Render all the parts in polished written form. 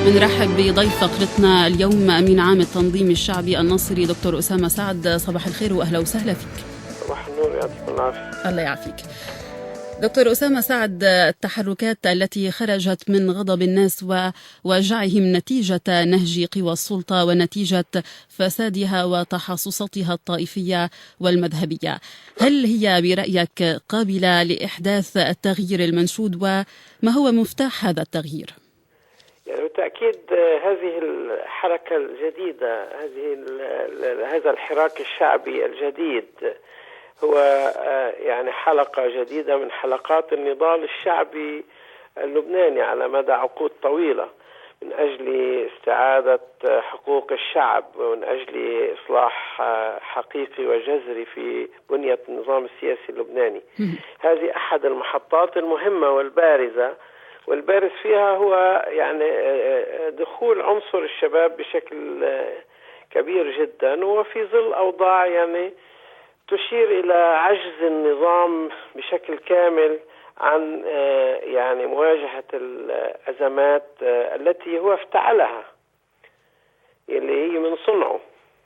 بنرحب بضيف فقرتنا اليوم أمين عام التنظيم الشعبي الناصري دكتور أسامة سعد. صباح الخير وأهلا وسهلا فيك. صباح النور، يعطيكم العافية. الله يعافيك دكتور أسامة سعد. التحركات التي خرجت من غضب الناس ووجعهم نتيجة نهج قوى السلطة ونتيجة فسادها وتحصصاتها الطائفية والمذهبية، هل هي برأيك قابلة لإحداث التغيير المنشود، وما هو مفتاح هذا التغيير؟ يعني بالتأكيد هذه الحركة الجديدة، هذا الحراك الشعبي الجديد هو يعني حلقة جديدة من حلقات النضال الشعبي اللبناني على مدى عقود طويلة من أجل استعادة حقوق الشعب ومن أجل إصلاح حقيقي وجذري في بنية النظام السياسي اللبناني. هذه أحد المحطات المهمة والبارز فيها هو يعني دخول عنصر الشباب بشكل كبير جدا، وفي ظل أوضاع يعني تشير إلى عجز النظام بشكل كامل عن يعني مواجهة الأزمات التي هو افتعلها اللي هي من صنعه.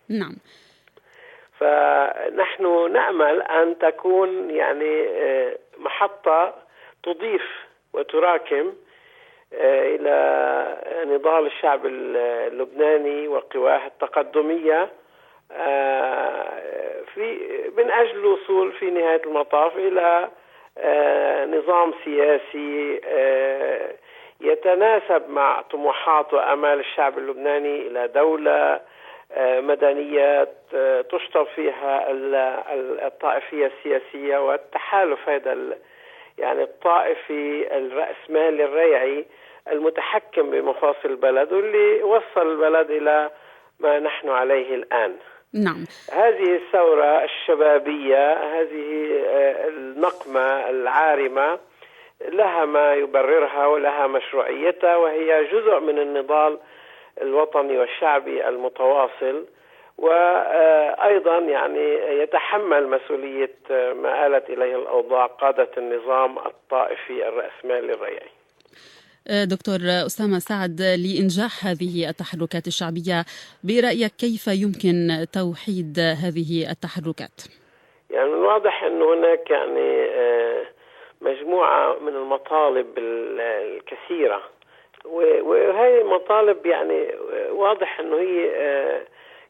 نعم. فنحن نأمل أن تكون يعني محطة تضيف وتراكم إلى نضال الشعب اللبناني وقواه التقدمية من أجل الوصول في نهاية المطاف إلى نظام سياسي يتناسب مع طموحات وآمال الشعب اللبناني إلى دولة مدنية تشطب فيها الطائفية السياسية والتحالف هذا يعني الطائفي الرأسمالي الريعي المتحكم بمفاصل البلد واللي وصل البلد إلى ما نحن عليه الآن. نعم. هذه الثورة الشبابية، هذه النقمة العارمة لها ما يبررها ولها مشروعيتها، وهي جزء من النضال الوطني والشعبي المتواصل، وأيضا يعني يتحمل مسؤولية ما آلت إليه الأوضاع قادة النظام الطائفي الرأسمالي الريعي. دكتور أسامة سعد، لإنجاح هذه التحركات الشعبية برأيك كيف يمكن توحيد هذه التحركات؟ يعني من الواضح أن هناك يعني مجموعة من المطالب الكثيرة، وهي المطالب يعني واضح أنه هي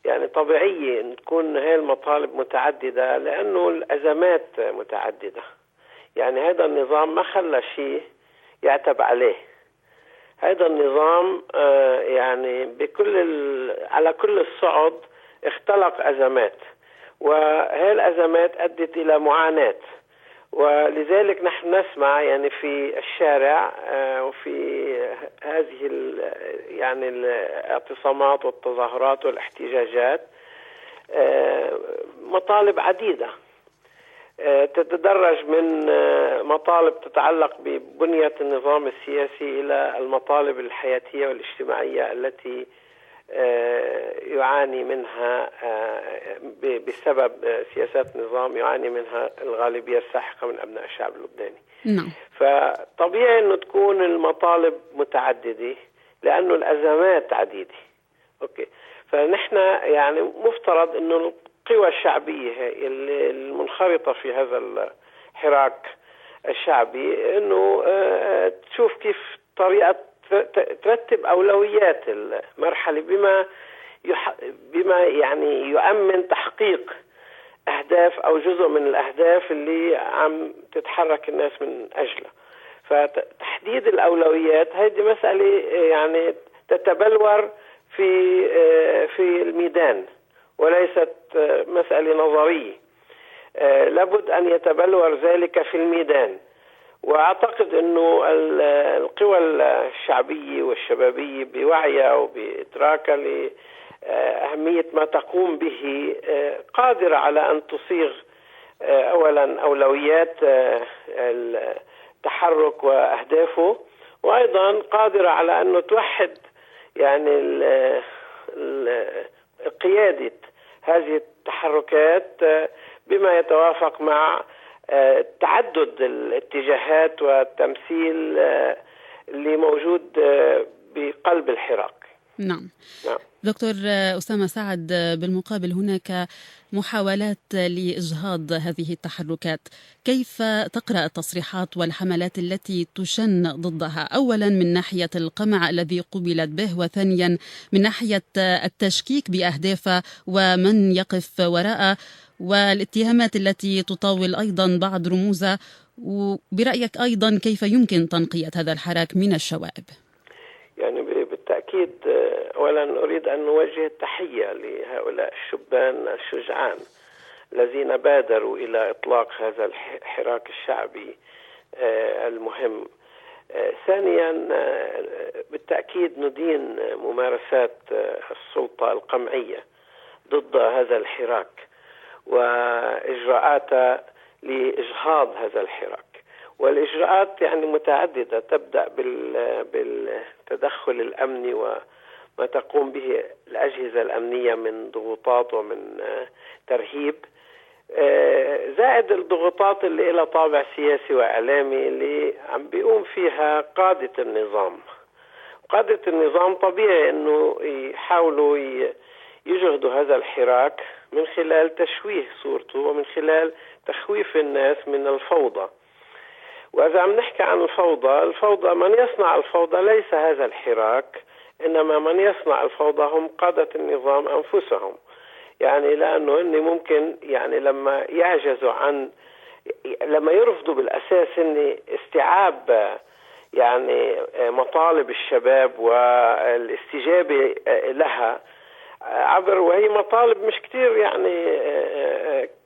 يعني طبيعية أن تكون هاي المطالب متعددة لأنه الأزمات متعددة. يعني هذا النظام ما خلى شيء يعتب عليه. هذا النظام يعني على كل الصعد اختلق أزمات، وهذه الأزمات أدت إلى معاناة، ولذلك نحن نسمع يعني في الشارع وفي هذه يعني الاعتصامات والتظاهرات والاحتجاجات مطالب عديدة تتدرج من مطالب تتعلق ببنية النظام السياسي إلى المطالب الحياتية والاجتماعية التي يعاني منها بسبب سياسات نظام يعاني منها الغالبية الساحقة من أبناء الشعب اللبناني. نعم. فطبيعي أنه تكون المطالب متعددة لأنه الأزمات عديدة. أوكي. فنحن يعني مفترض أنه القوى الشعبية المنخرطة في هذا الحراك الشعبي أنه تشوف كيف طريقة ترتب أولويات المرحلة بما يعني يؤمن تحقيق أهداف أو جزء من الأهداف اللي عم تتحرك الناس من أجلها. فتحديد الأولويات هذه مسألة يعني تتبلور في الميدان وليست مسألة نظرية. لابد أن يتبلور ذلك في الميدان. وأعتقد أنه القوى الشعبية والشبابية بوعيها وبإدراكها لأهمية ما تقوم به قادرة على أن تصيغ أولا أولويات التحرك وأهدافه، وأيضا قادرة على أنه توحد يعني قيادة هذه التحركات بما يتوافق مع تعدد الاتجاهات والتمثيل اللي موجود بقلب الحراك. نعم. دكتور أسامة سعد، بالمقابل هناك محاولات لإجهاض هذه التحركات، كيف تقرأ التصريحات والحملات التي تشن ضدها؟ أولا من ناحية القمع الذي قبلت به، وثانيا من ناحية التشكيك بأهدافه ومن يقف وراءه، والاتهامات التي تطاول أيضا بعض رموزه. وبرأيك أيضا كيف يمكن تنقية هذا الحراك من الشوائب؟ يعني بالتأكيد أولا أريد أن نوجه التحية لهؤلاء الشبان الشجعان الذين بادروا إلى إطلاق هذا الحراك الشعبي المهم. ثانيا بالتأكيد ندين ممارسات السلطة القمعية ضد هذا الحراك وإجراءاتها لإجهاض هذا الحراك. والإجراءات يعني متعددة، تبدأ بالتدخل الأمني وما تقوم به الأجهزة الأمنية من ضغوطات ومن ترهيب، زائد الضغوطات اللي لها طابع سياسي وإعلامي اللي عم بيقوم فيها قادة النظام. قادة النظام طبيعي أنه يحاولوا يجهدوا هذا الحراك من خلال تشويه صورته ومن خلال تخويف الناس من الفوضى. وإذا عم نحكي عن الفوضى من يصنع الفوضى ليس هذا الحراك، إنما من يصنع الفوضى هم قادة النظام أنفسهم. يعني لأنه إني ممكن يعني لما يعجزوا لما يرفضوا بالأساس إن استيعاب يعني مطالب الشباب والاستجابة لها وهي مطالب مش كتير يعني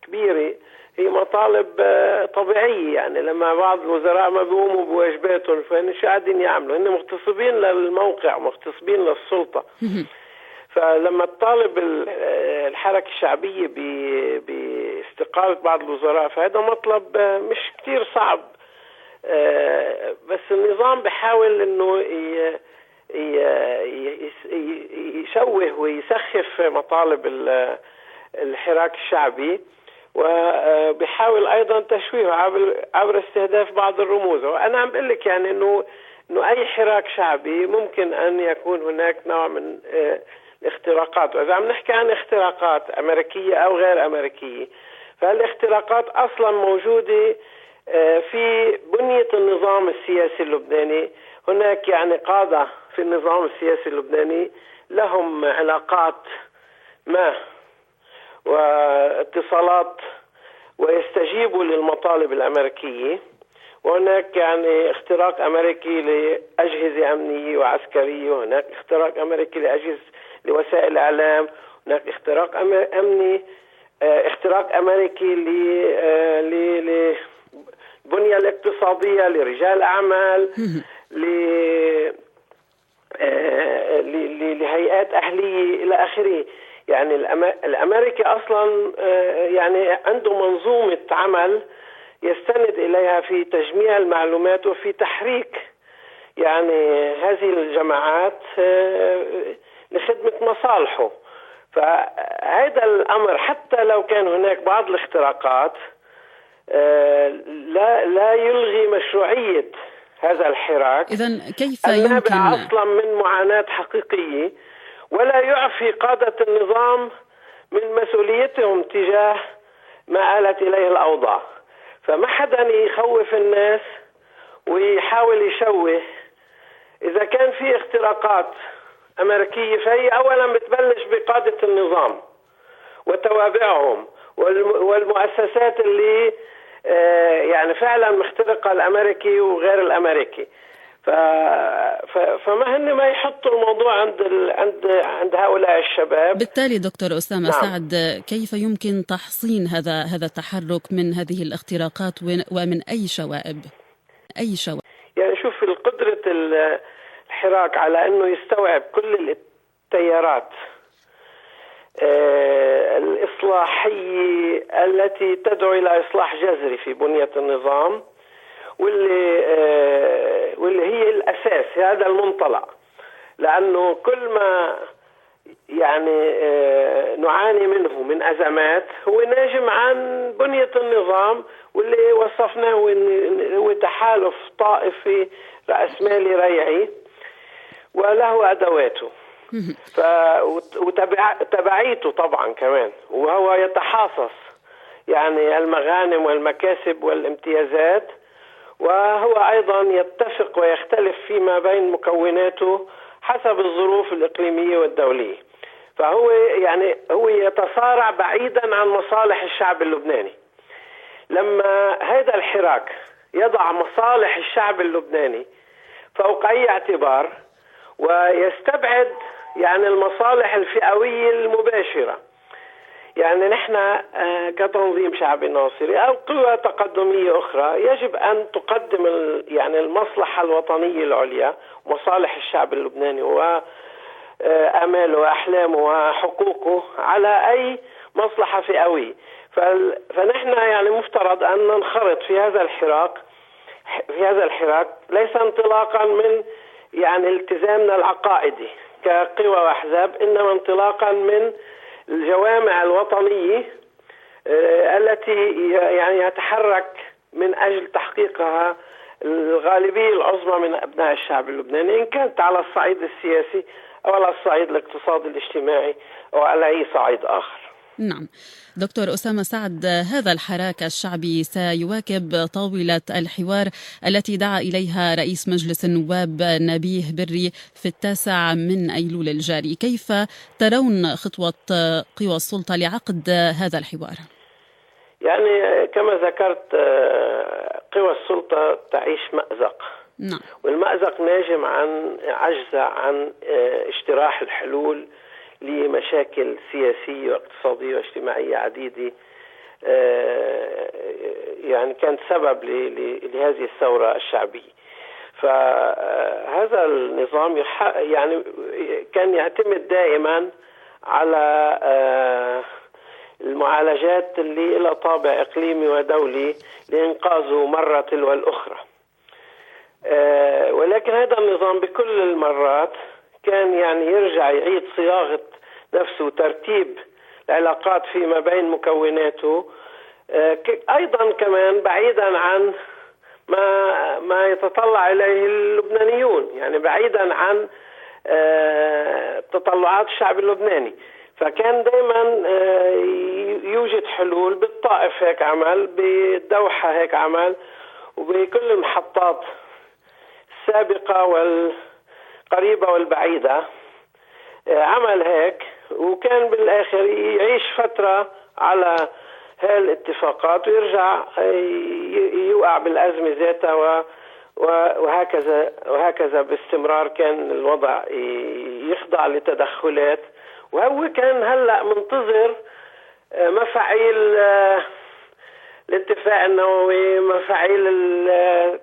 كبيرة، هي مطالب طبيعية. يعني لما بعض الوزراء ما بيقوموا بواجباتهم فإن شو قاعدين يعملوا؟ هن مغتصبين للموقع، مغتصبين للسلطة. فلما تطالب الحركة الشعبية باستقالة بعض الوزراء فهذا مطلب مش كتير صعب، بس النظام بيحاول انه يشوه ويسخف مطالب الحراك الشعبي، وبيحاول ايضا تشويهه عبر استهداف بعض الرموز. وانا عم بقول لك يعني انه اي حراك شعبي ممكن ان يكون هناك نوع من الاختراقات. واذا عم نحكي عن اختراقات امريكيه او غير امريكيه، فالاختراقات اصلا موجوده في بنيه النظام السياسي اللبناني. هناك يعني قاده في النظام السياسي اللبناني لهم علاقات ما واتصالات ويستجيبوا للمطالب الأمريكية. وهناك يعني اختراق أمريكي لأجهزة أمنية وعسكرية، وهناك اختراق أمريكي لوسائل الإعلام، هناك اختراق أمني، اختراق أمريكي للبنية الاقتصادية، لرجال أعمال، لهيئات أهلية إلى آخره. يعني الأمريكي أصلا يعني عنده منظومة عمل يستند إليها في تجميع المعلومات وفي تحريك يعني هذه الجماعات لخدمة مصالحه. فهذا الأمر حتى لو كان هناك بعض الاختراقات لا يلغي مشروعية هذا الحراك. إذن كيف يمكن أصلا من معاناة حقيقية، ولا يعفي قادة النظام من مسؤوليتهم تجاه ما آلت إليه الأوضاع. فما حدا يخوف الناس ويحاول يشوه. إذا كان في اختراقات أمريكية فهي أولا بتبلش بقادة النظام وتوابعهم والمؤسسات اللي يعني فعلا مخترقة الأمريكي وغير الأمريكي. فما هن ما يحطوا الموضوع عند هؤلاء الشباب. بالتالي دكتور أسامة سعد، كيف يمكن تحصين هذا التحرك من هذه الاختراقات ومن أي شوائب؟ يعني شوف القدرة الحراك على أنه يستوعب كل التيارات الإصلاحية التي تدعو إلى إصلاح جذري في بنية النظام، واللي هي الأساس، هذا المنطلق. لأنه كل ما يعني نعاني منه من أزمات هو ناجم عن بنية النظام، واللي وصفناه هو تحالف طائفي رأسمالي ريعي. وله أدواته وتبعيته طبعا كمان، وهو يتحاصص يعني المغانم والمكاسب والامتيازات، وهو أيضا يتفق ويختلف فيما بين مكوناته حسب الظروف الإقليمية والدولية. فهو يعني هو يتصارع بعيدا عن مصالح الشعب اللبناني. لما هذا الحراك يضع مصالح الشعب اللبناني فوق أي اعتبار ويستبعد يعني المصالح الفئوية المباشرة، يعني نحن كتنظيم شعبي ناصري أو قوى تقدمية أخرى يجب أن تقدم يعني المصلحة الوطنية العليا، مصالح الشعب اللبناني وآماله وأحلامه وحقوقه على أي مصلحة فئوية. فنحن يعني مفترض أن ننخرط في هذا الحراك ليس انطلاقا من يعني التزامنا العقائدي كقوى وأحزاب، إنما انطلاقا من الجوامع الوطنية التي يعني يتحرك من أجل تحقيقها الغالبية العظمى من أبناء الشعب اللبناني، إن كانت على الصعيد السياسي أو على الصعيد الاقتصادي الاجتماعي أو على أي صعيد آخر. نعم دكتور أسامة سعد، هذا الحراك الشعبي سيواكب طاولة الحوار التي دعا إليها رئيس مجلس النواب نبيه بري في 9 من أيلول الجاري. كيف ترون خطوة قوى السلطة لعقد هذا الحوار؟ يعني كما ذكرت قوى السلطة تعيش مأزق. نعم. والمأزق ناجم عن عجزة عن اجتراح الحلول لمشاكل سياسية واقتصادية واجتماعية عديدة يعني كانت سبب لهذه الثورة الشعبية. فهذا النظام يعني كان يعتمد دائما على المعالجات اللي لها طابع إقليمي ودولي لإنقاذه مرة تلو الأخرى، ولكن هذا النظام بكل المرات كان يعني يرجع يعيد صياغة نفسه وترتيب العلاقات فيما بين مكوناته، أيضا كمان بعيدا عن ما يتطلع إليه اللبنانيون، يعني بعيدا عن تطلعات الشعب اللبناني. فكان دائما يوجد حلول بالطائف هيك عمل، بالدوحة هيك عمل، وبكل المحطات السابقة والقريبة والبعيدة عمل هيك، وكان بالآخر يعيش فترة على هالاتفاقات ويرجع يوقع بالأزمة ذاتها، وهكذا باستمرار كان الوضع يخضع لتدخلات. وهو كان هلأ منتظر مفاعيل الاتفاق النووي، مفاعيل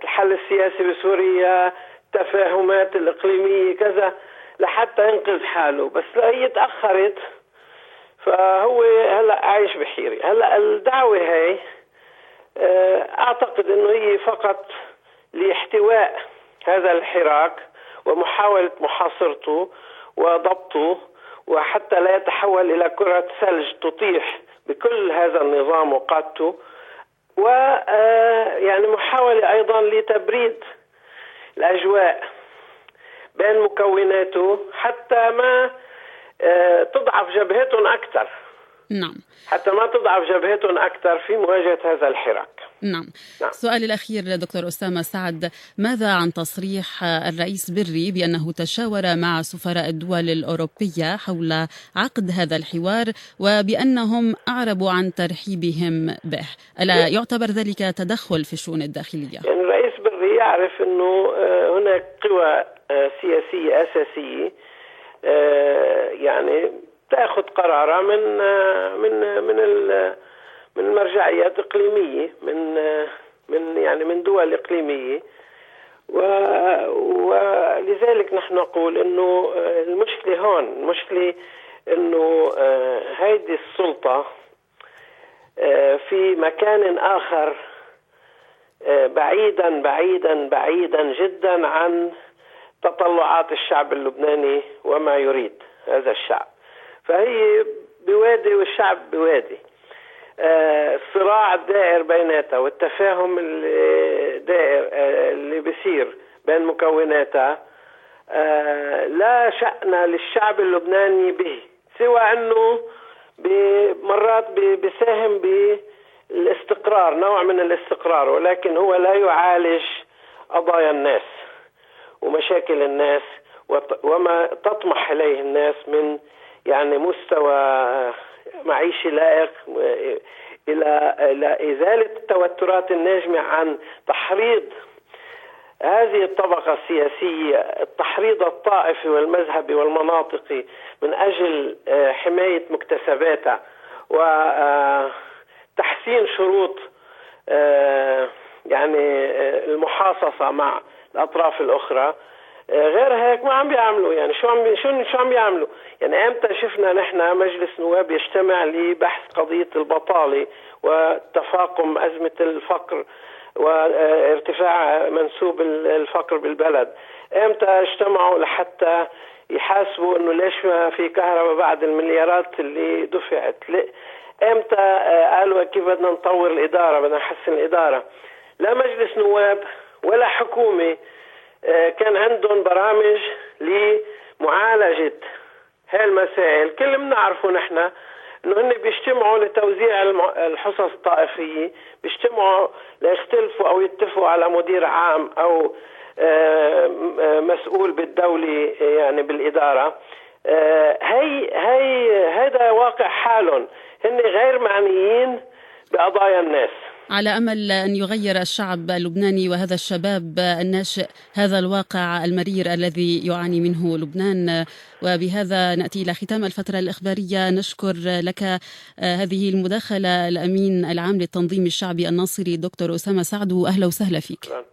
الحل السياسي بسوريا، التفاهمات الإقليمية كذا لحتى ينقذ حاله، بس هي تأخرت. فهو هلأ عايش بحيرة. هلأ الدعوة هاي أعتقد أنه هي فقط لاحتواء هذا الحراك ومحاولة محاصرته وضبطه، وحتى لا يتحول إلى كرة ثلج تطيح بكل هذا النظام وقادته، ويعني محاولة أيضا لتبريد الأجواء بين مكوناته حتى ما تضعف جبهتهم أكثر. نعم. حتى ما تضعف جبهتهم أكثر في مواجهة هذا الحراك. نعم. سؤالي الأخير دكتور أسامة سعد، ماذا عن تصريح الرئيس بري بأنه تشاور مع سفراء الدول الأوروبية حول عقد هذا الحوار وبأنهم أعربوا عن ترحيبهم به؟ ألا يعتبر ذلك تدخل في الشؤون الداخلية؟ يعني الرئيس بري يعرف أنه هناك قوى سياسية أساسية يعني تأخذ قرارها من مرجعيات إقليمية، من دول إقليمية، ولذلك نحن نقول إنه المشكلة هون، المشكلة إنه هيدي السلطة في مكان آخر بعيدا بعيدا بعيدا جدا عن تطلعات الشعب اللبناني وما يريد هذا الشعب. فهي بوادي والشعب بوادي. الصراع الدائر بيناتها والتفاهم الدائر اللي بيصير بين مكوناتها لا شأن للشعب اللبناني به، سوى أنه مرات بيساهم بالاستقرار، نوع من الاستقرار، ولكن هو لا يعالج قضايا الناس ومشاكل الناس وما تطمح إليه الناس من يعني مستوى معيشي لائق، إلى إزالة التوترات الناجمة عن تحريض هذه الطبقة السياسية، التحريض الطائفي والمذهبي والمناطقي من أجل حماية مكتسباتها وتحسين شروط يعني المحاصصة مع الأطراف الأخرى. غير هيك ما عم بيعملوا. يعني شو عم بيعملوا؟ يعني امتى شفنا نحن مجلس نواب يجتمع لبحث قضية البطالة وتفاقم أزمة الفقر وارتفاع منسوب الفقر بالبلد؟ امتى اجتمعوا لحتى يحاسبوا انه ليش ما في كهرباء بعد المليارات اللي دفعت؟ امتى قالوا كيف بدنا نطور الإدارة، بدنا نحسن الإدارة؟ لا مجلس نواب ولا حكومة كان عندهم برامج لمعالجة هاي المسائل. كل بنعرفه نحن انه هن بيجتمعوا لتوزيع الحصص الطائفية، بيجتمعوا ليختلفوا او يتفقوا على مدير عام او مسؤول بالدولة يعني بالإدارة. هذا واقع حالهم، هن غير معنيين بقضايا الناس. على أمل أن يغير الشعب اللبناني وهذا الشباب الناشئ هذا الواقع المرير الذي يعاني منه لبنان. وبهذا نأتي إلى ختام الفترة الإخبارية. نشكر لك هذه المداخلة الأمين العام للتنظيم الشعبي الناصري دكتور أسامة سعد، أهلا وسهلا فيك.